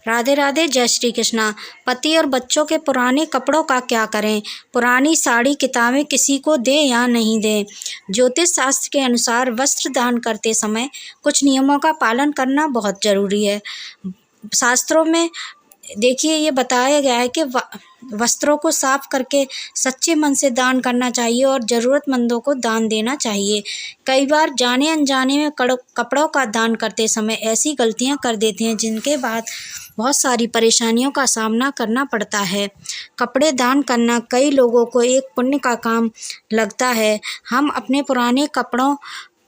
राधे राधे, जय श्री कृष्णा। पति और बच्चों के पुराने कपड़ों का क्या करें? पुरानी साड़ी किताबें किसी को दें या नहीं दें? ज्योतिष शास्त्र के अनुसार वस्त्र दान करते समय कुछ नियमों का पालन करना बहुत ज़रूरी है। शास्त्रों में देखिए ये बताया गया है कि वस्त्रों को साफ करके सच्चे मन से दान करना चाहिए और ज़रूरतमंदों को दान देना चाहिए। कई बार जाने अनजाने में कपड़ों का दान करते समय ऐसी गलतियां कर देते हैं जिनके बाद बहुत सारी परेशानियों का सामना करना पड़ता है। कपड़े दान करना कई लोगों को एक पुण्य का काम लगता है। हम अपने पुराने कपड़ों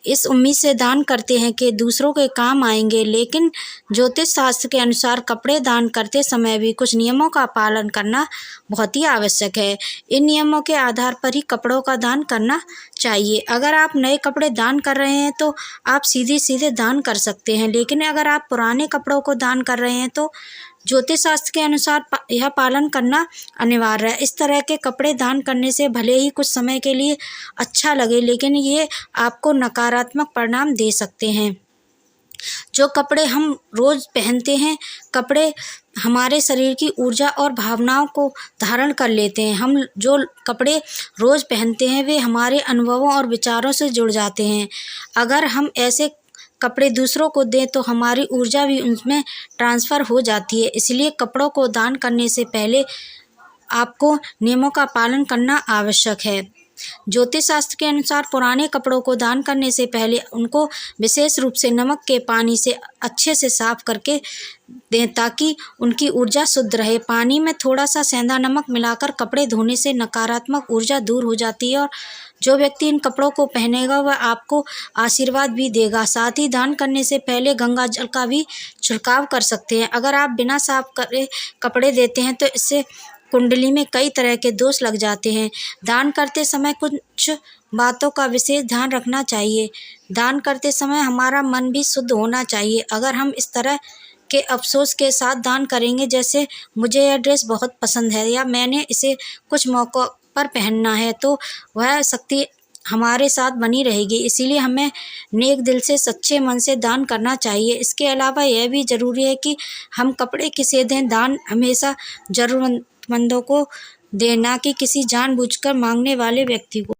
इस उम्मीद से दान करते हैं कि दूसरों के काम आएंगे, लेकिन ज्योतिष शास्त्र के अनुसार कपड़े दान करते समय भी कुछ नियमों का पालन करना बहुत ही आवश्यक है। इन नियमों के आधार पर ही कपड़ों का दान करना चाहिए। अगर आप नए कपड़े दान कर रहे हैं तो आप सीधे सीधे दान कर सकते हैं, लेकिन अगर आप पुराने कपड़ों को दान कर रहे हैं तो ज्योतिष शास्त्र के अनुसार यह पालन करना अनिवार्य है। इस तरह के कपड़े दान करने से भले ही कुछ समय के लिए अच्छा लगे, लेकिन ये आपको नकारात्मक परिणाम दे सकते हैं। जो कपड़े हम रोज़ पहनते हैं, कपड़े हमारे शरीर की ऊर्जा और भावनाओं को धारण कर लेते हैं। हम जो कपड़े रोज़ पहनते हैं वे हमारे अनुभवों और विचारों से जुड़ जाते हैं। अगर हम ऐसे कपड़े दूसरों को दें तो हमारी ऊर्जा भी उनमें ट्रांसफ़र हो जाती है। इसलिए कपड़ों को दान करने से पहले आपको नियमों का पालन करना आवश्यक है। ज्योतिष शास्त्र के अनुसार पुराने कपड़ों को दान करने से पहले उनको विशेष रूप से नमक के पानी से अच्छे से साफ करके दें ताकि उनकी ऊर्जा शुद्ध रहे। पानी में थोड़ा सा सेंधा नमक मिलाकर कपड़े धोने से नकारात्मक ऊर्जा दूर हो जाती है और जो व्यक्ति इन कपड़ों को पहनेगा वह आपको आशीर्वाद भी देगा। साथ ही दान करने से पहले गंगा जल का भी छिड़काव कर सकते हैं। अगर आप बिना साफ करे कपड़े देते हैं तो इससे कुंडली में कई तरह के दोष लग जाते हैं। दान करते समय कुछ बातों का विशेष ध्यान रखना चाहिए। दान करते समय हमारा मन भी शुद्ध होना चाहिए। अगर हम इस तरह के अफसोस के साथ दान करेंगे, जैसे मुझे यह ड्रेस बहुत पसंद है या मैंने इसे कुछ मौक़ों पर पहनना है, तो वह शक्ति हमारे साथ बनी रहेगी। इसीलिए हमें नेक दिल से सच्चे मन से दान करना चाहिए। इसके अलावा यह भी ज़रूरी है कि हम कपड़े किसे दें। दान हमेशा ज़रूरतमंदों को देना कि किसी जानबूझकर मांगने वाले व्यक्ति को।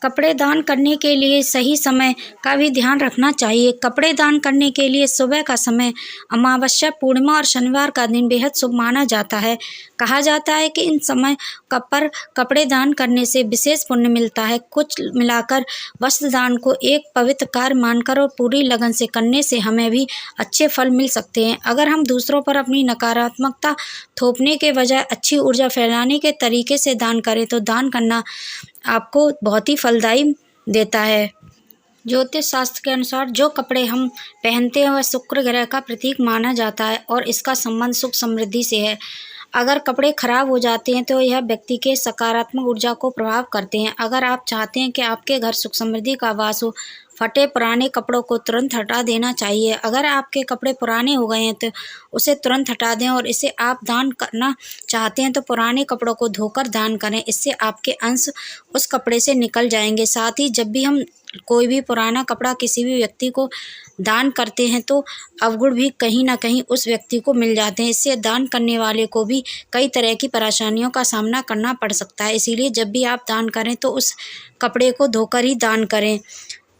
कपड़े दान करने के लिए सही समय का भी ध्यान रखना चाहिए। कपड़े दान करने के लिए सुबह का समय, अमावस्या, पूर्णिमा और शनिवार का दिन बेहद शुभ माना जाता है। कहा जाता है कि इन समय पर कपड़े दान करने से विशेष पुण्य मिलता है। कुछ मिलाकर वस्त्र दान को एक पवित्र कार्य मानकर और पूरी लगन से करने से हमें भी अच्छे फल मिल सकते हैं। अगर हम दूसरों पर अपनी नकारात्मकता थोपने के बजाय अच्छी ऊर्जा फैलाने के तरीके से दान करें तो दान करना आपको बहुत ही फलदायी देता है। ज्योतिष शास्त्र के अनुसार जो कपड़े हम पहनते हैं वह शुक्र ग्रह का प्रतीक माना जाता है और इसका संबंध सुख समृद्धि से है। अगर कपड़े खराब हो जाते हैं तो यह व्यक्ति के सकारात्मक ऊर्जा को प्रभाव करते हैं। अगर आप चाहते हैं कि आपके घर सुख समृद्धि का वास हो, फटे पुराने कपड़ों को तुरंत हटा देना चाहिए। अगर आपके कपड़े पुराने हो गए हैं तो उसे तुरंत हटा दें और इसे आप दान करना चाहते हैं तो पुराने कपड़ों को धोकर दान करें। इससे आपके अंश उस कपड़े से निकल जाएंगे। साथ ही जब भी हम कोई भी पुराना कपड़ा किसी भी व्यक्ति को दान करते हैं तो अवगुण भी कहीं ना कहीं उस व्यक्ति को मिल जाते हैं। इससे दान करने वाले को भी कई तरह की परेशानियों का सामना करना पड़ सकता है। इसीलिए जब भी आप दान करें तो उस कपड़े को धोकर ही दान करें।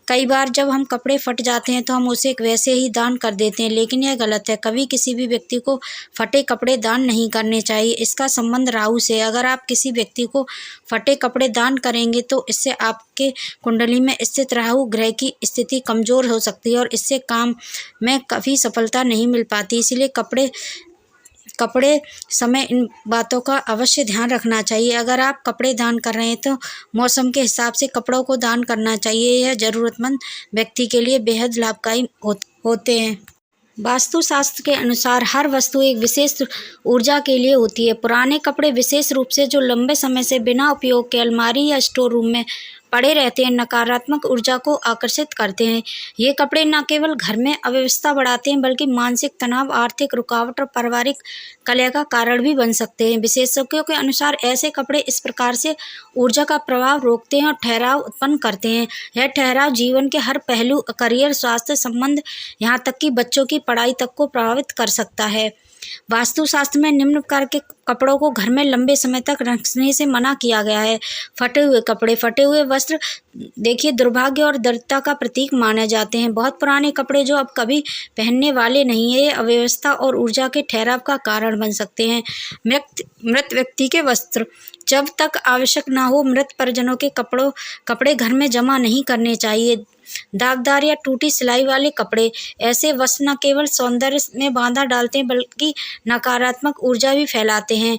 कई बार जब हम कपड़े फट जाते हैं तो हम उसे वैसे ही दान कर देते हैं, लेकिन यह गलत है। कभी किसी भी व्यक्ति को फटे कपड़े दान नहीं करने चाहिए। इसका संबंध राहु से है। अगर आप किसी व्यक्ति को फटे कपड़े दान करेंगे तो इससे आपके कुंडली में स्थित राहु ग्रह की स्थिति कमज़ोर हो सकती है और इससे काम में कभी सफलता नहीं मिल पाती। इसलिए कपड़े समय इन बातों का अवश्य ध्यान रखना चाहिए। अगर आप कपड़े दान कर रहे हैं तो मौसम के हिसाब से कपड़ों को दान करना चाहिए। यह ज़रूरतमंद व्यक्ति के लिए बेहद लाभकारी होते हैं। वास्तुशास्त्र के अनुसार हर वस्तु एक विशेष ऊर्जा के लिए होती है। पुराने कपड़े विशेष रूप से जो लंबे समय से बिना उपयोग के अलमारी या स्टोर रूम में पड़े रहते हैं, नकारात्मक ऊर्जा को आकर्षित करते हैं। ये कपड़े न केवल घर में अव्यवस्था बढ़ाते हैं बल्कि मानसिक तनाव, आर्थिक रुकावट और पारिवारिक कलह का कारण भी बन सकते हैं। विशेषज्ञों के अनुसार ऐसे कपड़े इस प्रकार से ऊर्जा का प्रवाह रोकते हैं और ठहराव उत्पन्न करते हैं। यह ठहराव जीवन के हर पहलू, करियर, स्वास्थ्य, संबंध, यहाँ तक कि बच्चों की पढ़ाई तक को प्रभावित कर सकता है। वास्तुशास्त्र में निम्न प्रकार के कपड़ों को घर में लंबे समय तक रखने से मना किया गया है। फटे हुए कपड़े, फटे हुए वस्त्र देखिए दुर्भाग्य और दरिद्रता का प्रतीक माने जाते हैं। बहुत पुराने कपड़े जो अब कभी पहनने वाले नहीं है, ये अव्यवस्था और ऊर्जा के ठहराव का कारण बन सकते हैं। मृत व्यक्ति के वस्त्र, जब तक आवश्यक ना हो मृत परिजनों के कपड़े घर में जमा नहीं करने चाहिए। दागदार या टूटी सिलाई वाले कपड़े, ऐसे वस्त्र न केवल सौंदर्य में बाधा डालते हैं बल्कि नकारात्मक ऊर्जा भी फैलाते हैं।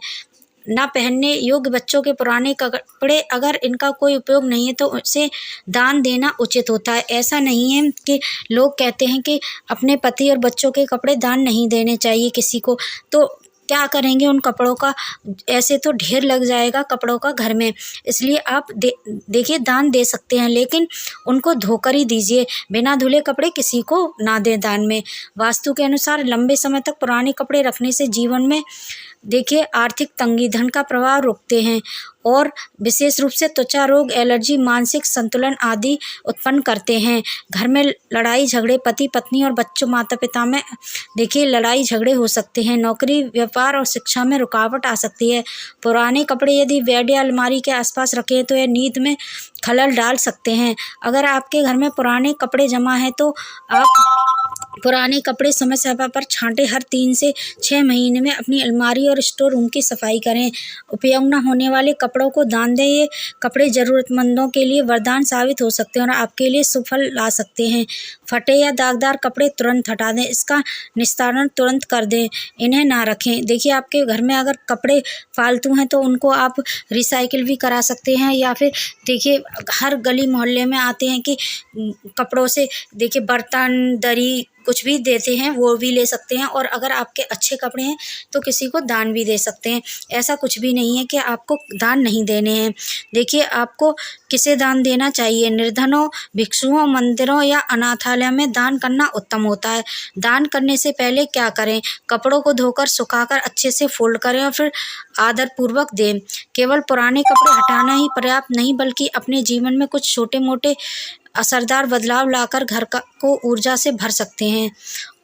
ना पहनने योग्य बच्चों के पुराने कपड़े, अगर इनका कोई उपयोग नहीं है तो उसे दान देना उचित होता है। ऐसा नहीं है कि लोग कहते हैं कि अपने पति और बच्चों के कपड़े दान नहीं देने चाहिए किसी को, तो क्या करेंगे उन कपड़ों का, ऐसे तो ढेर लग जाएगा कपड़ों का घर में। इसलिए आप देखिए दान दे सकते हैं, लेकिन उनको धोकर ही दीजिए, बिना धुले कपड़े किसी को ना दें दान में। वास्तु के अनुसार लंबे समय तक पुराने कपड़े रखने से जीवन में देखिए आर्थिक तंगी, धन का प्रवाह रोकते हैं और विशेष रूप से त्वचा रोग, एलर्जी, मानसिक संतुलन आदि उत्पन्न करते हैं। घर में लड़ाई झगड़े, पति पत्नी और बच्चों माता पिता में देखिए लड़ाई झगड़े हो सकते हैं। नौकरी, व्यापार और शिक्षा में रुकावट आ सकती है। पुराने कपड़े यदि बेड या अलमारी के आसपास रखें तो यह नींद में खलल डाल सकते हैं। अगर आपके घर में पुराने कपड़े जमा हैं तो आप पुराने कपड़े समय समय पर छांटे। हर 3 से 6 महीने में अपनी अलमारी और स्टोर रूम की सफाई करें। उपयोग न होने वाले कपड़ों को दान दें। ये कपड़े ज़रूरतमंदों के लिए वरदान साबित हो सकते हैं और आपके लिए सुफल ला सकते हैं। फटे या दागदार कपड़े तुरंत हटा दें, इसका निस्तारण तुरंत कर दें, इन्हें ना रखें। देखिए आपके घर में अगर कपड़े फालतू हैं तो उनको आप रिसाइकिल भी करा सकते हैं, या फिर देखिए हर गली मोहल्ले में आते हैं कि कपड़ों से देखिए बर्तन, दरी कुछ भी देते हैं, वो भी ले सकते हैं। और अगर आपके अच्छे कपड़े हैं तो किसी को दान भी दे सकते हैं। ऐसा कुछ भी नहीं है कि आपको दान नहीं देने हैं। देखिए आपको किसे दान देना चाहिए, निर्धनों, भिक्षुओं, मंदिरों या अनाथालय में दान करना उत्तम होता है। दान करने से पहले क्या करें, कपड़ों को धोकर सुखाकर अच्छे से फोल्ड करें और फिर आदरपूर्वक दें। केवल पुराने कपड़े हटाना ही पर्याप्त नहीं, बल्कि अपने जीवन में कुछ छोटे मोटे असरदार बदलाव लाकर घर को ऊर्जा से भर सकते हैं।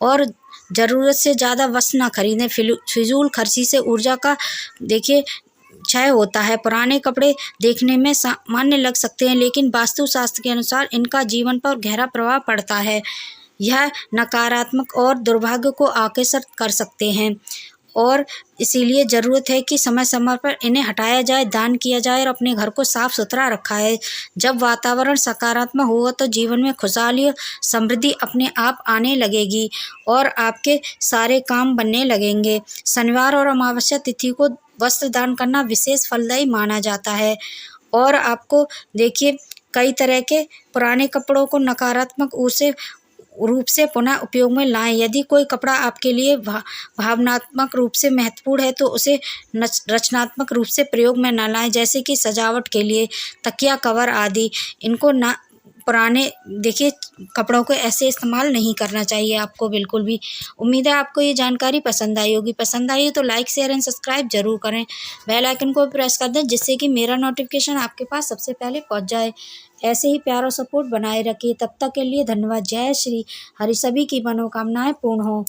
और ज़रूरत से ज़्यादा वस्तु ना खरीदें। फिजूल खर्ची से ऊर्जा का देखिए क्षय होता है। पुराने कपड़े देखने में सामान्य लग सकते हैं, लेकिन वास्तुशास्त्र के अनुसार इनका जीवन पर गहरा प्रभाव पड़ता है। यह नकारात्मक और दुर्भाग्य को आकर्षित कर सकते हैं और इसीलिए ज़रूरत है कि समय समय पर इन्हें हटाया जाए, दान किया जाए और अपने घर को साफ सुथरा रखा है। जब वातावरण सकारात्मक होगा तो जीवन में खुशहाली और समृद्धि अपने आप आने लगेगी और आपके सारे काम बनने लगेंगे। शनिवार और अमावस्या तिथि को वस्त्र दान करना विशेष फलदायी माना जाता है। और आपको देखिए कई तरह के पुराने कपड़ों को नकारात्मक रूप से पुनः उपयोग में लाएं। यदि कोई कपड़ा आपके लिए भावनात्मक रूप से महत्वपूर्ण है तो उसे रचनात्मक रूप से प्रयोग में न लाएं, जैसे कि सजावट के लिए तकिया, कवर आदि। इनको ना पुराने देखिए कपड़ों को ऐसे इस्तेमाल नहीं करना चाहिए आपको बिल्कुल भी। उम्मीद है आपको ये जानकारी पसंद आई होगी। पसंद आई हो तो लाइक, शेयर एंड सब्सक्राइब जरूर करें। बेल आइकन को प्रेस कर दें जिससे कि मेरा नोटिफिकेशन आपके पास सबसे पहले पहुंच जाए। ऐसे ही प्यार और सपोर्ट बनाए रखिए। तब तक के लिए धन्यवाद। जय श्री हरि। सभी की मनोकामनाएं पूर्ण हो।